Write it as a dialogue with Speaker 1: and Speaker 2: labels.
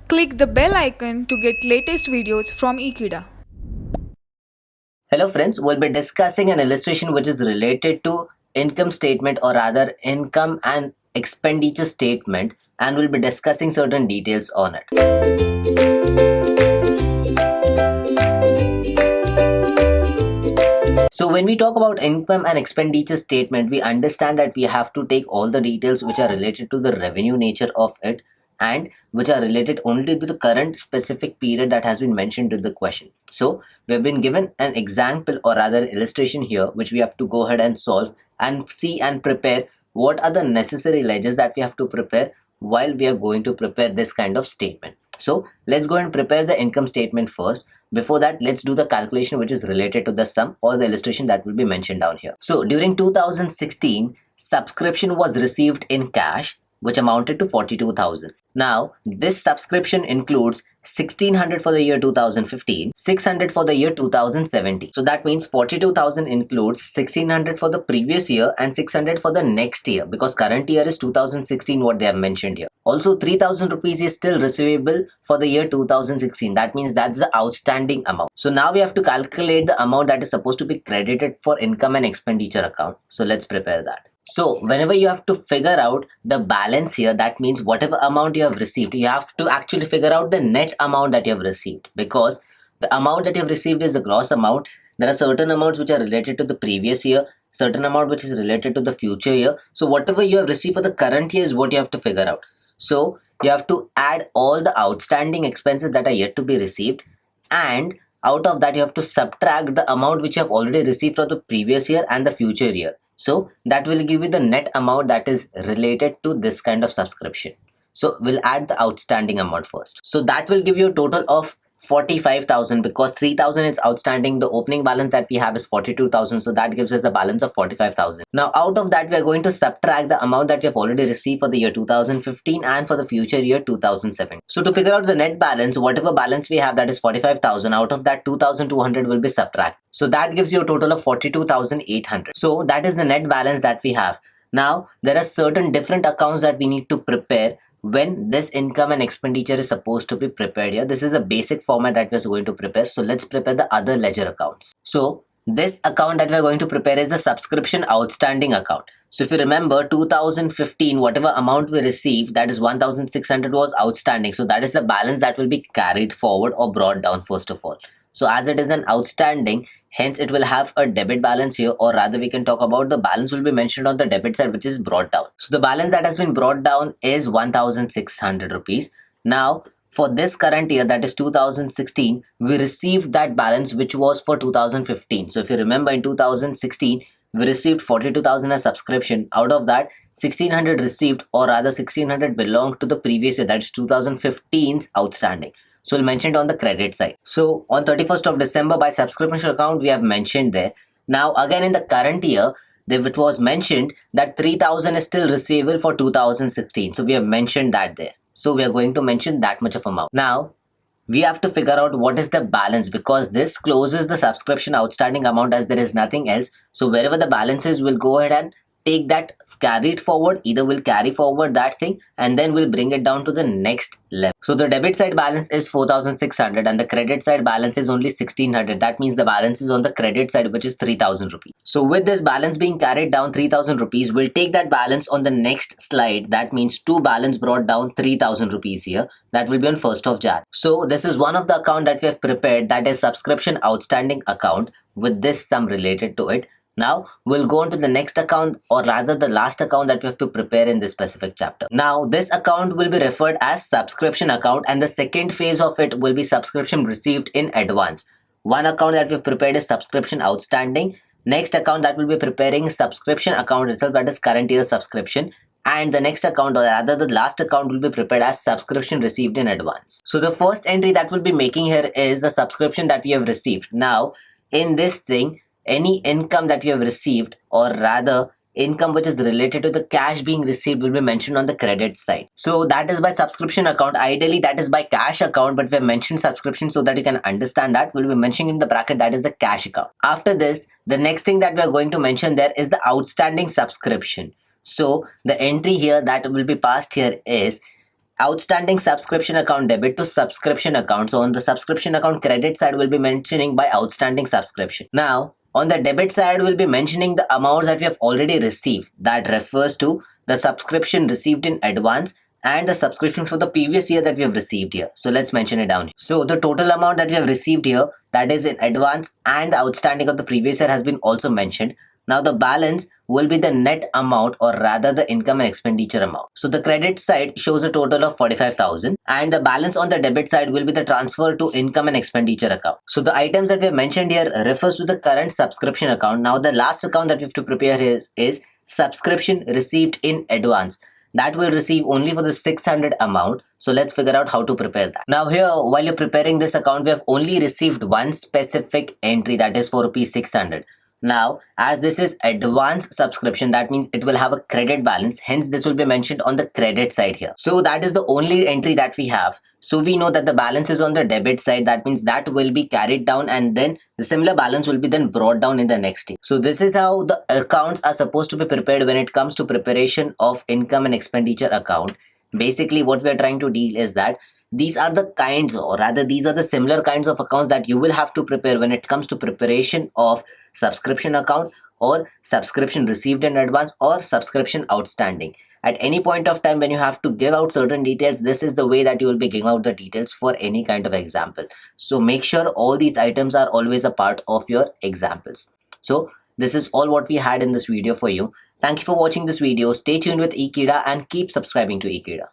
Speaker 1: Click the bell icon to get latest videos from Ekeeda.
Speaker 2: Hello friends, we'll be discussing an illustration which is related to income statement or rather income and expenditure statement, and we'll be discussing certain details on it. So when we talk about income and expenditure statement, we understand that we have to take all the details which are related to the revenue nature of it and which are related only to the current specific period that has been mentioned in the question. So we have been given an example or rather illustration here which we have to go ahead and solve and see and prepare what are the necessary ledgers that we have to prepare while we are going to prepare this kind of statement. So let's go and prepare the income statement first. Before that, let's do the calculation which is related to the sum or the illustration that will be mentioned down here. So during 2016, subscription was received in cash which amounted to 42,000. Now, this subscription includes 1600 for the year 2015, 600 for the year 2017. So that means 42,000 includes 1600 for the previous year and 600 for the next year, because current year is 2016 what they have mentioned here. Also 3,000 rupees is still receivable for the year 2016. That means that's the outstanding amount. So now we have to calculate the amount that is supposed to be credited for income and expenditure account. So let's prepare that. So whenever you have to figure out the balance here, that means whatever amount you have received, you have to actually figure out the net amount that you have received, because the amount that you have received is the gross amount. There are certain amounts which are related to the previous year, certain amount which is related to the future year. So whatever you have received for the current year is what you have to figure out. So you have to add all the outstanding expenses that are yet to be received, and out of that you have to subtract the amount which you have already received from the previous year and the future year. So that will give you the net amount that is related to this kind of subscription. So we'll add the outstanding amount first. So that will give you a total of 45,000, because 3,000 is outstanding. The opening balance that we have is 42,000. So that gives us a balance of 45,000. Now out of that we are going to subtract the amount that we have already received for the year 2015 and for the future year 2007. So to figure out the net balance, whatever balance we have, that is 45,000, out of that 2,200 will be subtracted. So that gives you a total of 42,800. So that is the net balance that we have. Now there are certain different accounts that we need to prepare when this income and expenditure is supposed to be prepared here. This is a basic format that we're going to prepare. So let's prepare the other ledger accounts. So this account that we're going to prepare is a subscription outstanding account. So if you remember 2015, whatever amount we received, that is 1,600 was outstanding. So that is the balance that will be carried forward or brought down first of all. So as it is an outstanding, hence it will have a debit balance here, or rather we can talk about the balance will be mentioned on the debit side which is brought down. So the balance that has been brought down is 1,600 rupees. Now for this current year, that is 2016, we received that balance which was for 2015. So if you remember in 2016, we received 42,000 as subscription. Out of that 1,600 received, or rather 1,600 belonged to the previous year, that is 2015's outstanding. So we'll mention it on the credit side. So on 31st of December by subscription account we have mentioned there. Now again in the current year, it was mentioned that 3,000 is still receivable for 2016. So we have mentioned that there. So we are going to mention that much of amount. Now we have to figure out what is the balance, because this closes the subscription outstanding amount as there is nothing else. So wherever the balance is, we'll go ahead and take that, carry it forward. Either we'll carry forward that thing and then we'll bring it down to the next level. So the debit side balance is 4,600 and the credit side balance is only 1,600. That means the balance is on the credit side, which is 3,000 rupees. So with this balance being carried down 3,000 rupees, we'll take that balance on the next slide. That means two balance brought down 3,000 rupees here. That will be on 1st of Jan. So this is one of the account that we have prepared, that is subscription outstanding account with this sum related to it. Now we'll go on to the next account, or rather the last account that we have to prepare in this specific chapter. Now this account will be referred as subscription account, and the second phase of it will be subscription received in advance. One account that we've prepared is subscription outstanding. Next account that we'll be preparing is subscription account itself, that is current year subscription. And the next account, or rather the last account, will be prepared as subscription received in advance. So the first entry that we'll be making here is the subscription that we have received. Now in this thing, any income that we have received, or rather income which is related to the cash being received, will be mentioned on the credit side. So that is by subscription account. Ideally that is by cash account, but we have mentioned subscription so that you can understand that. We'll be mentioning in the bracket that is the cash account. After this, the next thing that we are going to mention there is the outstanding subscription. So the entry here that will be passed here is outstanding subscription account debit to subscription account. So on the subscription account credit side, we'll be mentioning by outstanding subscription. Now on the debit side, we'll be mentioning the amounts that we have already received. That refers to the subscription received in advance and the subscription for the previous year that we have received here. So let's mention it down here. So the total amount that we have received here, that is in advance, and the outstanding of the previous year has been also mentioned. Now the balance will be the net amount, or rather the income and expenditure amount. So the credit side shows a total of 45,000 and the balance on the debit side will be the transfer to income and expenditure account. So the items that we have mentioned here refers to the current subscription account. Now the last account that we have to prepare is subscription received in advance. That will receive only for the 600 amount. So let's figure out how to prepare that. Now here, while you're preparing this account, we have only received one specific entry, that is for rupees 600. Now, as this is advance subscription, that means it will have a credit balance. Hence, this will be mentioned on the credit side here. So that is the only entry that we have. So we know that the balance is on the debit side. That means that will be carried down and then the similar balance will be then brought down in the next year. So this is how the accounts are supposed to be prepared when it comes to preparation of income and expenditure account. Basically, what we are trying to deal is that these are the kinds, or rather these are the similar kinds of accounts that you will have to prepare when it comes to preparation of subscription account or subscription received in advance or subscription outstanding. At any point of time when you have to give out certain details, this is the way that you will be giving out the details for any kind of example. So make sure all these items are always a part of your examples. So this is all what we had in this video for you. Thank you for watching this video. Stay tuned with Ekeeda and keep subscribing to Ekeeda.